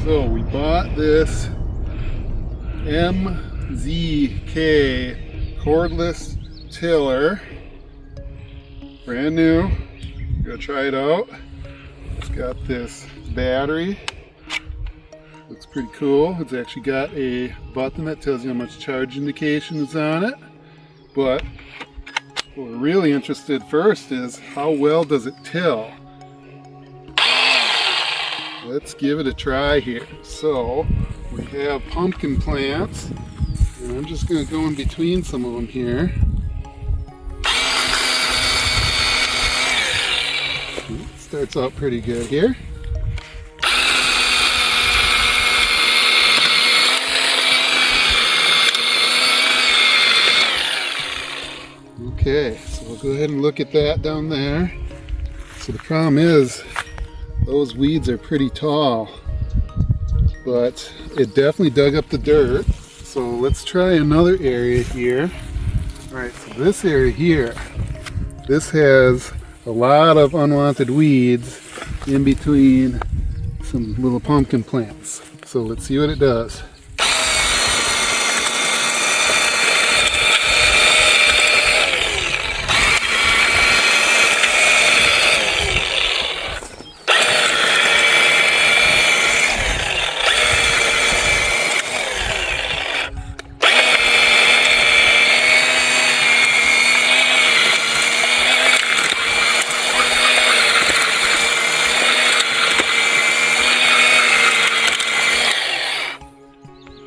So we bought this MZK cordless tiller, brand new. Go try it out. It's got this battery, looks pretty cool. It's actually got a button that tells you how much charge indication is on it. But what we're really interested first is how well does it till. Let's give it a try here. So we have pumpkin plants, and I'm just going to go in between some of them here. It starts out pretty good here. Okay, so we'll go ahead and look at that down there. So the problem is, those weeds are pretty tall, but it definitely dug up the dirt. So let's try another area here. All right, so this area here, this has a lot of unwanted weeds in between some little pumpkin plants. So let's see what it does.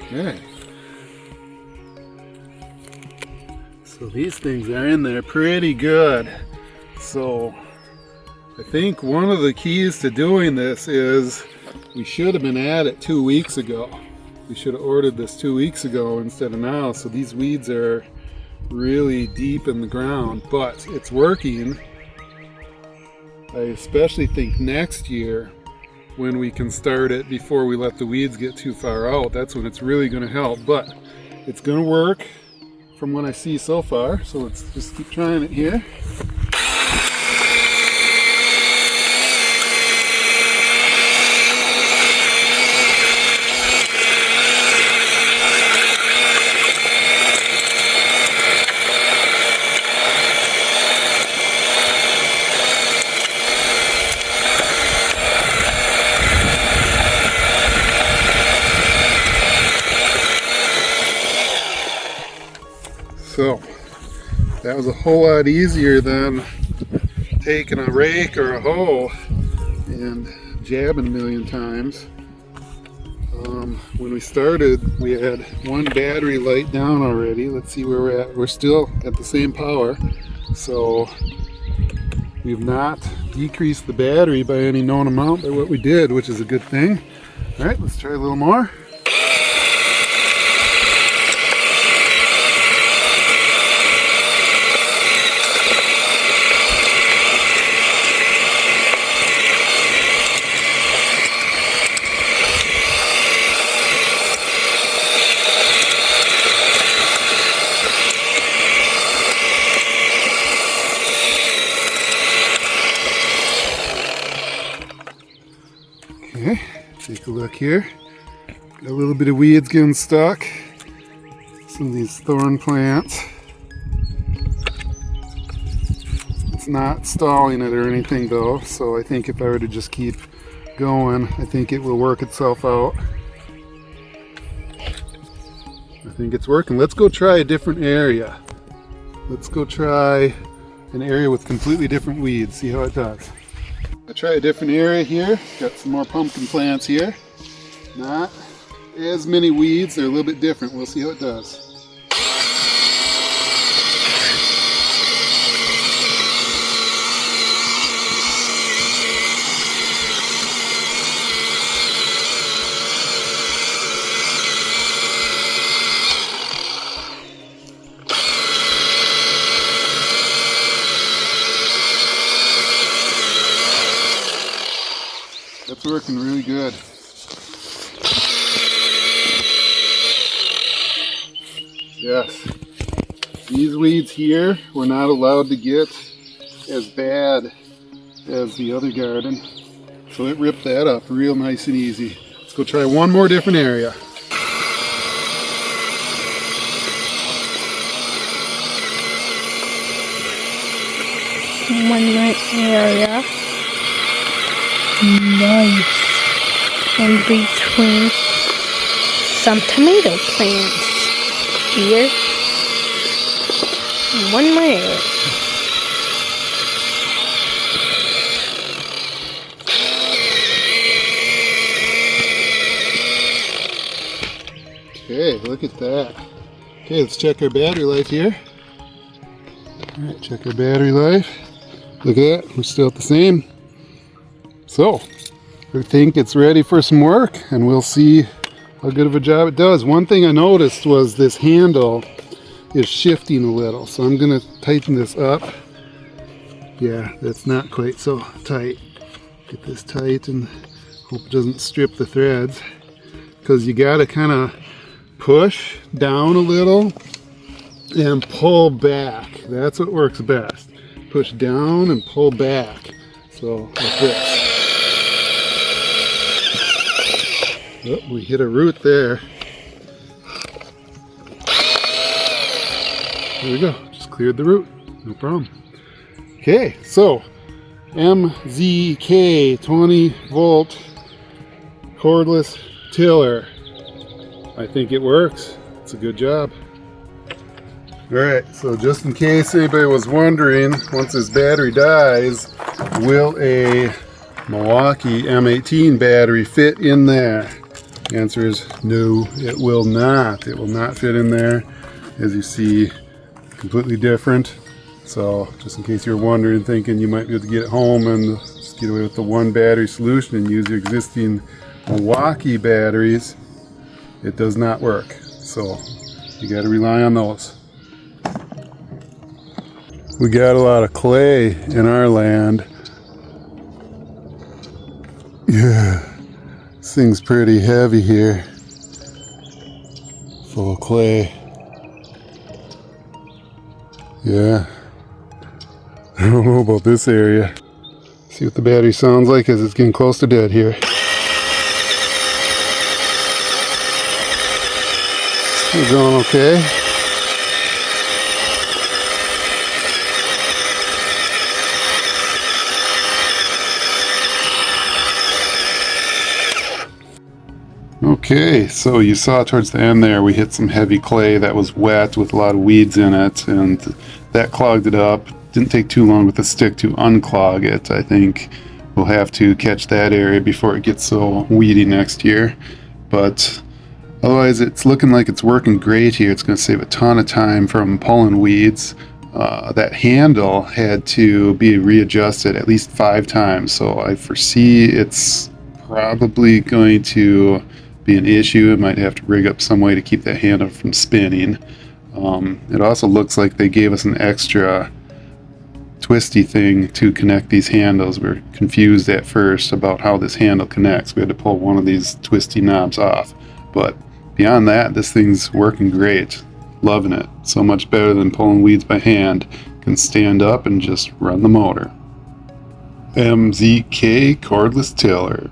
Okay, so these things are in there pretty good. So I think one of the keys to doing this is we should have been at it 2 weeks ago. We should have ordered this 2 weeks ago instead of now. So these weeds are really deep in the ground, but it's working. I especially think next year, when we can start it before we let the weeds get too far out, that's when it's really going to help. But it's going to work from what I see so far, so let's just keep trying it here. So that was a whole lot easier than taking a rake or a hoe and jabbing a million times. When we started, we had one battery light down already. Let's see where we're at. We're still at the same power. So we've not decreased the battery by any known amount by what we did, which is a good thing. All right, let's try a little more. Okay, take a look here. Got a little bit of weeds getting stuck. Some of these thorn plants. It's not stalling it or anything though, so I think if I were to just keep going, I think it will work itself out. I think it's working. Let's go try a different area. Let's go try an area with completely different weeds, see how it does. I try a different area here. Got some more pumpkin plants here. Not as many weeds, they're a little bit different. We'll see how it does. That's working really good. Yes. These weeds here were not allowed to get as bad as the other garden. So it ripped that up real nice and easy. Let's go try one more different area. One more area. Nice. In between some tomato plants. Here. One more area. Okay, look at that. Okay, let's check our battery life here. Alright, check our battery life. Look at that, we're still at the same. So, I think it's ready for some work, and we'll see how good of a job it does. One thing I noticed was this handle is shifting a little, so I'm going to tighten this up. Yeah, that's not quite so tight. Get this tight and hope it doesn't strip the threads, because you got to kind of push down a little and pull back. That's what works best. Push down and pull back. So like this. Oh, we hit a root there. There we go. Just cleared the root. No problem. Okay, so MZK 20 volt cordless tiller. I think it works. It's a good job. Alright, so just in case anybody was wondering, once this battery dies, will a Milwaukee M18 battery fit in there? The answer is no, it will not. It will not fit in there. As you see, completely different. So just in case you're wondering, thinking you might be able to get it home and just get away with the one battery solution and use your existing Milwaukee batteries, it does not work. So you got to rely on those. We got a lot of clay in our land. Yeah, this thing's pretty heavy here. Full of clay. Yeah. I don't know about this area. See what the battery sounds like as it's getting close to dead here. We're going okay. Okay, so you saw towards the end there we hit some heavy clay that was wet with a lot of weeds in it, and that clogged it up. Didn't take too long with the stick to unclog it. I think we'll have to catch that area before it gets so weedy next year. But otherwise it's looking like it's working great here. It's going to save a ton of time from pulling weeds. That handle had to be readjusted at least 5 times, so I foresee it's probably going to be an issue. I might have to rig up some way to keep that handle from spinning. It also looks like they gave us an extra twisty thing to connect these handles. We were confused at first about how this handle connects. We had to pull one of these twisty knobs off, but beyond that, this thing's working great. Loving it. So much better than pulling weeds by hand. Can stand up and just run the motor. MZK Cordless Tiller.